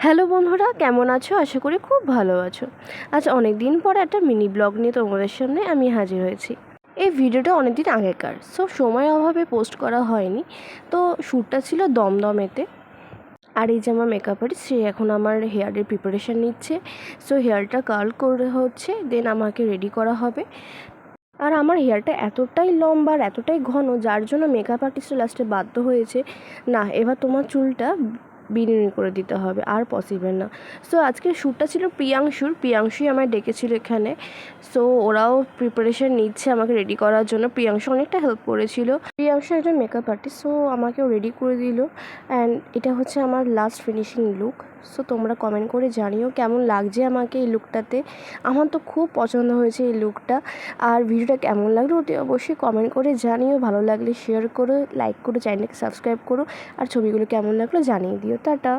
Hello বন্ধুরা, কেমন আছো? আশা করি খুব ভালো আছো। আজ অনেক দিন পর একটা মিনি ব্লগ নিয়ে তোমাদের সামনে আমি হাজির হয়েছি। এই ভিডিওটা অনেক দিন আগেকার, সময় অভাবে পোস্ট করা হয়নি। তো শ্যুটটা ছিল দমদমেতে। আর এই যে আমার মেকআপ আর্টিস্ট, সে এখন আমার হেয়ারের প্রিপারেশান নিচ্ছে। হেয়ারটা কার্ল করে হচ্ছে, দেন আমাকে রেডি করা হবে। আর আমার হেয়ারটা এতটাই লম্বা আর এতটাই ঘন, যার জন্য মেকআপ আর্টিস্টটা লাস্টে বাধ্য হয়েছে, না এবার তোমার চুলটা বিনুনি করে দিতে হবে, আর পসিবল না। আজকের শ্যুটটা ছিল প্রিয়াংশুই আমায় ডেকেছিল এখানে। ওরাও প্রিপারেশন নিচ্ছে আমাকে রেডি করার জন্য। প্রিয়াংশু অনেকটা হেল্প করেছিল। প্রিয়াংশু একজন মেকআপ আর্টিস্ট, আমাকেও রেডি করে দিল। অ্যান্ড এটা হচ্ছে আমার লাস্ট ফিনিশিং লুক। তোমরা কমেন্ট করে জানিও কেমন লাগছে আমাকে এই লুকটাতে। আমার তো খুব পছন্দ হয়েছে এই লুকটা। আর ভিডিওটা কেমন লাগলো অতি অবশ্যই কমেন্ট করে জানিও। ভালো লাগলে শেয়ার করো, লাইক করো, চ্যানেলকে সাবস্ক্রাইব করো। আর ছবিগুলো কেমন লাগলো জানিয়ে দিও। টাটা।